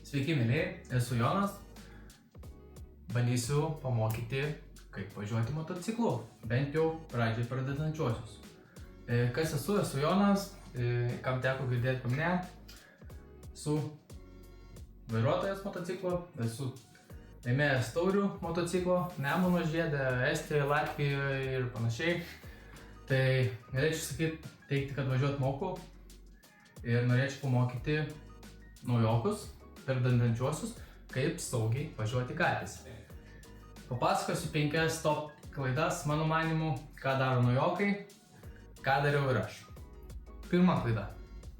Sveiki, mėlyje, esu Jonas. Bandysiu pamokyti, kaip važiuoti motociklu, bent jau pradžiai pradedančiuosius. Kas esu? Esu Jonas, kam teko girdėti paminę. Esu vairuotojas motociklo, esu laimėjęs taurių motociklo, Nemuno žiede, Estijoje, Latvijoje ir panašiai. Tai norėčiau teikti, kad važiuoti moku ir norėčiau pamokyti naujokus, pradedančiuosius, kaip saugiai važiuoti gatvėse. Papasakosiu 5 top klaidas, mano manymu, ką daro naujokai, ką dariau ir aš. Pirma klaida.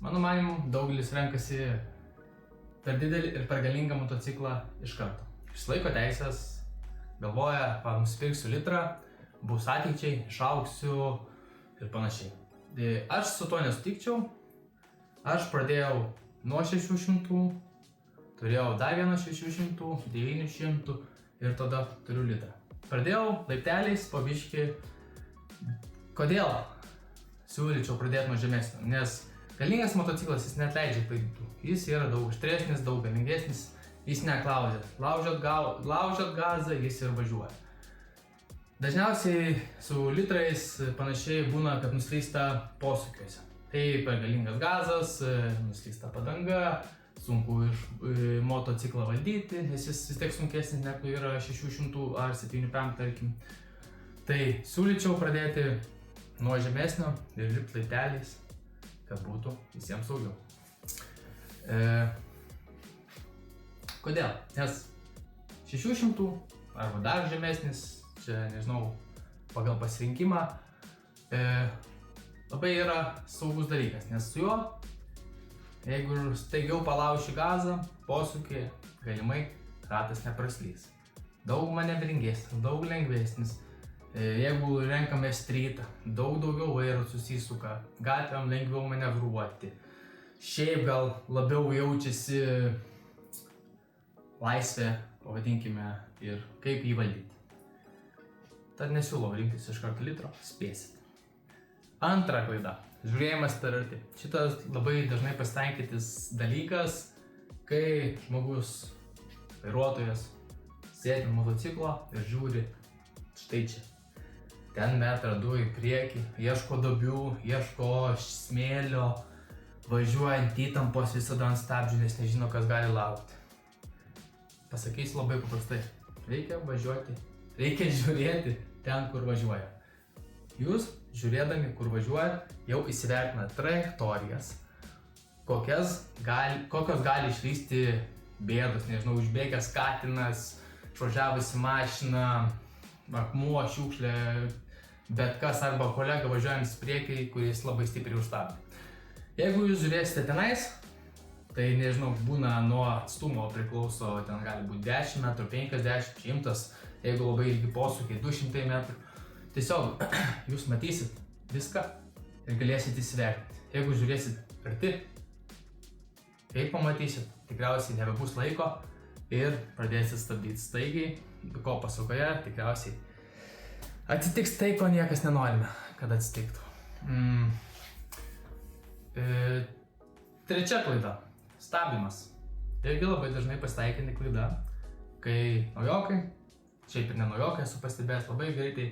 Mano manymu, daugelis renkasi per didelį ir per galingą motociklą iš karto. Išlaiko teisės, galvoja, nusipirksiu litrą, bus ateičiai, išaugsiu ir panašiai. Aš su to nesutikčiau. Aš pradėjau nuo 600, turėjau dar vieną 600, 900 ir tada turiu litrą. Pradėjau laipteliais po biškį. Kodėl siūlyčiau pradėti nuo žemesnio? Nes galingas motociklas jis neatleidžia klaidų. Jis yra daug aštresnis, daug galingesnis, jis neklaužia. Laužat gazą, jis ir važiuoja. Dažniausiai su litrais panašiai būna, kad nuslysta posūkiuose. Tai per galingas gazas, nuslysta padanga, sunku motociklą valdyti, nes jis vis tiek sunkesnis negu yra 600 ar 75 tarkim. Tai siūlyčiau pradėti nuo žemesnio ir lipti laipteliais, kad būtų visiems saugiau. Kodėl? Nes 600 arba dar žemesnis, čia nežinau, pagal pasirinkimą, labai yra saugus dalykas, nes su juo, jeigu staigiau palauši gazą, posūkį, galimai ratas nepraslys. Daug manevringesnis, daug lengvesnis. Jeigu renkame streetą, daug daugiau vairo susisuka, gatvėm lengviau manevruoti. Šiaip gal labiau jaučiasi laisvė, pavadinkime, ir kaip jį valdyti. Tad nesiūlau rinktis iš karto litro, spėsit. Antra klaida. Žiūrėjimas per arti. Šitas labai dažnai pasitaikantis dalykas, kai žmogus, vairuotojas, sėdi ant motociklo ir žiūri štai čia. Ten metrą du į priekį, ieško duobių, ieško smėlio, važiuojant įtampos visada ant stabdžių, nes nežino, kas gali laukti. Pasakysiu labai paprastai. Reikia važiuoti, reikia žiūrėti ten, kur važiuoja. Jūs, žiūrėdami, kur važiuojat, jau įsivertinat trajektorijas, kokios gali išvysti bėdos, nežinau, užbėgęs katinas, išvažiavusi mašina, akmuo, šiukšlė, bet kas arba kolega važiuojantis priekį, kuris labai stipriai užstabdė. Jeigu jūs žiūrėsite tenais, tai nežinau, būna nuo atstumo priklauso, ten gali būti 10 metrų, 50, 100, jeigu labai ilgi posūkiai, 200 metrų. Tiesiog jūs matysit viską ir galėsit įsivertinti. Jeigu žiūrėsit arti, kaip pamatysit, tikriausiai nebebus laiko ir pradėsit stabdyti staigiai, ko pasakoje tikriausiai atsitiks tai, ko niekas nenorime, kad atsitiktų. Trečia klaida. Stabdymas. Irgi labai dažnai pasitaikanti klaida, kai naujokai, šiaip ir nenaujokai, esu pastebėjęs labai greitai,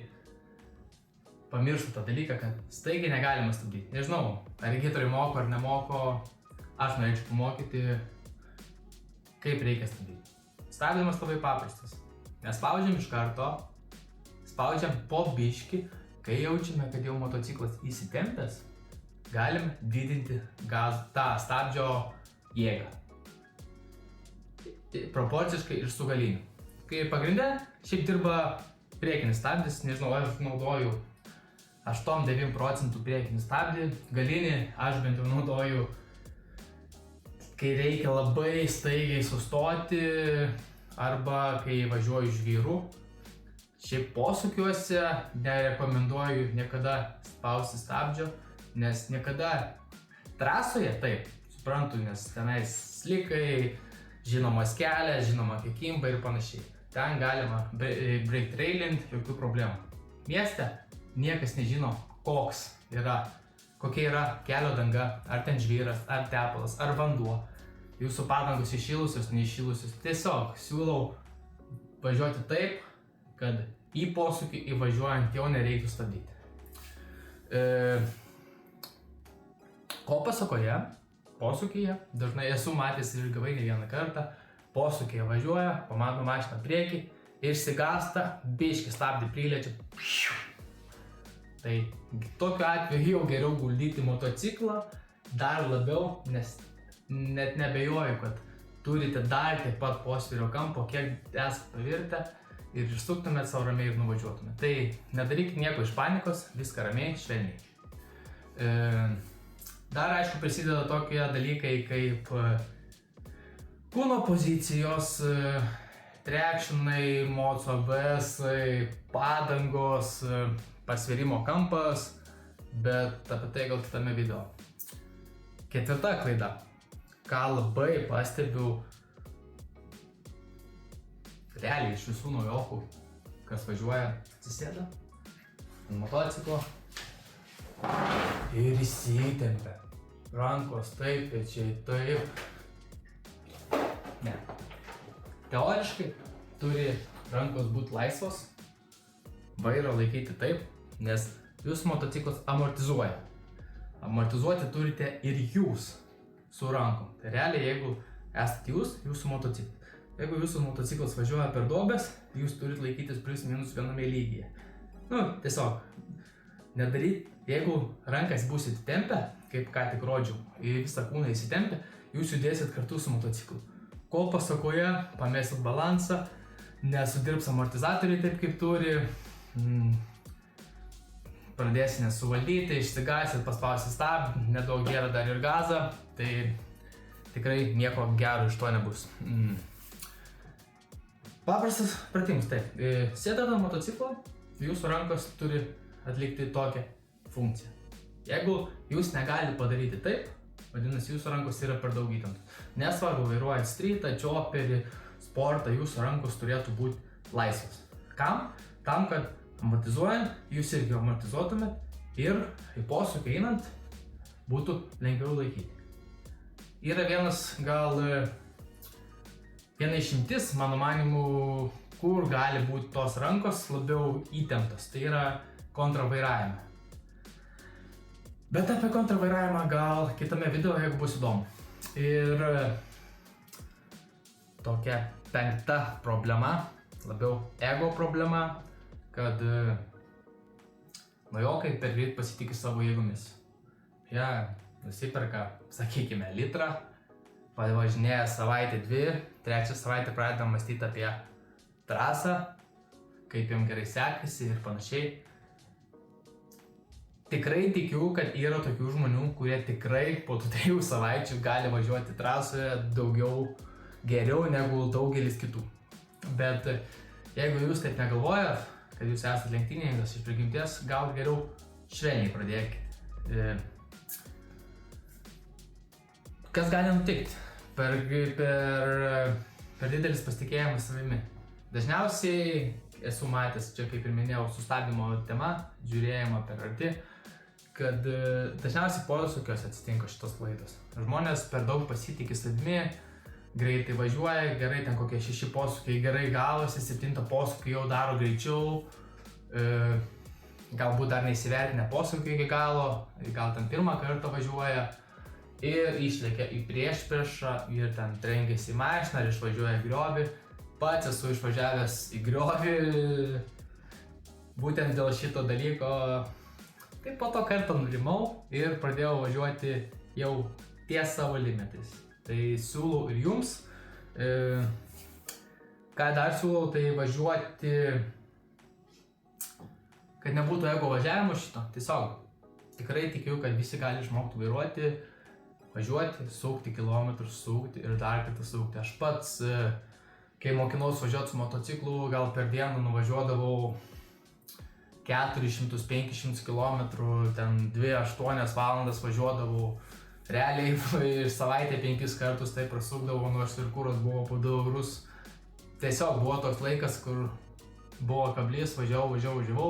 pamirštu tą dalyką, kad staigiai negalima stabdyti. Nežinau, ar regitoriai moko ar nemoko, aš norėčiau pamokyti, kaip reikia stabdyti. Stabdymas labai paprastas. Nespaudžiam iš karto, spaudžiam po biškį, kai jaučiame, kad jau motociklas įsitempęs, galim didinti tą stabdžio jėgą. Proporciškai ir su galiniu. Kai pagrinde šiaip dirba priekinis stabdis, nežinau, aš naudoju 8-9% priekinį stabdį, galinį aš bent jau naudoju, kai reikia labai staigiai sustoti arba kai važiuoju žvyru. Šiaip posūkiuose nerekomenduoju niekada spausti stabdžio, nes niekada trasoje, taip, suprantu, nes tenais slikai, žinomas kelias, žinoma kekimba ir panašiai. Ten galima brake trailint, jokių problemų. Mieste niekas nežino, kokia yra kelio danga, ar ten žvyras, ar tepalas, ar vanduo. jūsų padangos įšilusios, neįšilusios. Tiesiog siūlau važiuoti taip, kad į posūkį įvažiuojant jau nereiktų stabdyti. Ko pasakoje, posūkyje, dažnai esu matęs ir gavai ne vieną kartą, posūkyje važiuoja, pamato mašiną priekį, išsigąsta, biškį stabdį priliečia. Tai tokiu atveju jau geriau guldyti motociklą dar labiau, nes net nebejoju, kad turite dar tiek pat posvyrio kampo, kiek esate pavirtę ir išsuktumėt savo ramiai ir nuvažiuotumėt. Tai nedarykit nieko iš panikos, viską ramiai, švelniai. Dar aišku prisideda tokie dalykai kaip kūno pozicijos, trekšinai, moco ABS-ai, padangos, pasvirimo kampas, bet apie tai gal kitame video. Ketvirta klaida, ką labai pastebiu realiai iš visų naujokų, kas važiuoja, atsisėda ant motociklo ir įsitempia. Rankos taip, pečiai taip. Ne. Teoriškai turi rankos būti laisvos, vairą laikyti taip, nes jūsų motociklas amortizuoja. Amortizuoti turite ir jūs su rankom. Tai realiai, jeigu esate jūsų motociklas. Jeigu jūsų motociklas važiuoja per duobes, jūs turite laikytis plius minus viename lygyje. Tiesiog nedaryt, jeigu rankas būsit tempę, kaip ką tik rodžiau, į visą kūną įsitempę, jūs judėsit kartu su motociklu. Kol pasakoje pamesit balansą, nesudirbs amortizatoriai taip kaip turi, pradėsi nesuvaldyti, išsigąsit, paspausit stabdį, nedaug gero dar ir gazą, tai tikrai nieko gero iš to nebus. Paprastas pratimas, taip. Sėdant ant motociklo, jūsų rankos turi atlikti tokią funkciją. Jeigu jūs negalite padaryti taip, vadinasi, jūsų rankos yra per daug įtemptos. Nesvarbu, vairuojant streetą, chopperį, sportą, jūsų rankos turėtų būti laisvos. Kam? Tam, kad amortizuojant, jūs irgi amortizuotumėt ir į posūkį einant būtų lengviau laikyti. Yra viena išimtis, mano manimu, kur gali būti tos rankos labiau įtemptos. Tai yra kontravairavime. Bet apie kontravairavimą gal kitame video, jeigu bus įdomu. Ir tokia penkta problema, labiau ego problema, kad naujokai per greit pasitikė savo jėgomis. Jie nusiperka, sakykime, litrą, pavažinėja savaitę dvi, trečią savaitę pradeda mąstyti apie trasą, kaip jam gerai sekasi ir panašiai. Tikrai tikiu, kad yra tokių žmonių, kurie tikrai po 3 savaičių gali važiuoti trasoje geriau negu daugelis kitų. Bet jeigu jūs taip negalvojat, kad jūs esate lenktynininkas iš prigimties, gal geriau švelniai pradėkite. Kas gali nutikti? Per didelis pasitikėjimas savimi. Dažniausiai esu matęs, čia kaip ir minėjau, sustabdymo tema, žiūrėjimą per arti, kad dažniausiai posūkiuose atsitinka šitos klaidos. Žmonės per daug pasitikė savimi, greitai važiuoja, gerai ten kokie 6 posūkiai gerai gavosi, 7 posūkį jau daro greičiau, galbūt dar neįsivertinę posūkį iki galo, gal ten pirmą kartą važiuoja ir išlėkia į priešpriešą ir ten trenkiasi į mašiną ir išvažiuoja į griovį. Pats esu išvažiavęs į griovį būtent dėl šito dalyko. Tai po to kartą nurimau ir pradėjau važiuoti jau ties savo limitais. Tai siūlau ir jums. Ką dar siūlau, tai važiuoti, kad nebūtų ego važiavimo šito. Tiesiog tikrai tikiu, kad visi gali išmokti vairuoti, važiuoti, sukti kilometrus, sukti ir dar kartą sukti. Aš pats, kai mokinausi važiuoti su motociklu, gal per dieną nuvažiuodavau 400-500 km, ten 2-8 valandas važiuodavau. Realiai ir savaitę 5 kartus tai prasukdavau, nors ir kuras buvo po 2 eurus. Tiesiog buvo toks laikas, kur buvo kablys, važiavau.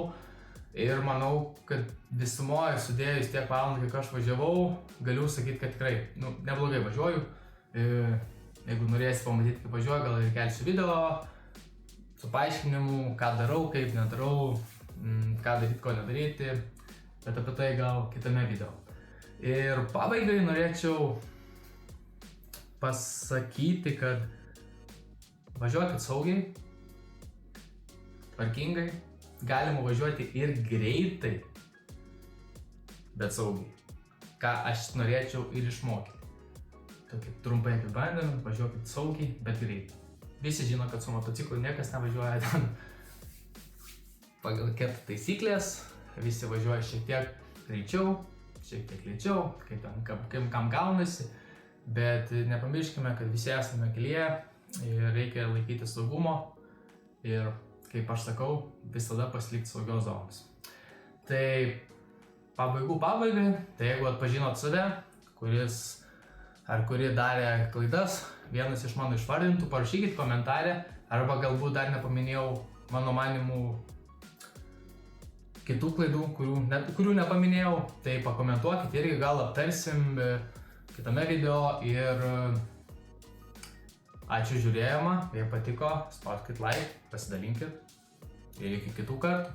Ir manau, kad visumoje sudėjus tiek valandų, kiek aš važiavau, galiu sakyti, kad tikrai neblogai važiuoju. Jeigu norėsi pamatyti, kaip važiuoju, gal ir kelsiu video su paaiškinimu, ką darau, kaip nedarau, ką daryti, ko nedaryti, bet apie tai gal kitame video. Ir pabaigai norėčiau pasakyti, kad važiuokit saugiai, tvarkingai, galima važiuoti ir greitai, bet saugiai. Ką aš norėčiau ir išmokyti. Tokį trumpai apibandymą, važiuokit saugiai, bet greitai. Visi žino, kad su motociklu niekas nevažiuoja ten pagal ket taisyklės, visi važiuoja šiek tiek greičiau, šiek tiek lėčiau, kaip kam gaunasi, bet nepamirškime, kad visi esame kelyje ir reikia laikyti saugumo ir, kaip aš sakau, visada pasilikti saugios zonos. Tai pabaigai, tai jeigu atpažinot save, kuri darė klaidas, vienas iš mano išvardintų, parašykit komentarę, arba galbūt dar nepaminėjau mano manimų kitų klaidų, kurių nepaminėjau, tai pakomentuokit irgi, gal aptarsim kitame video ir ačiū žiūrėjimą, jei patiko, spauskit like, pasidalinkit ir iki kitų kartų.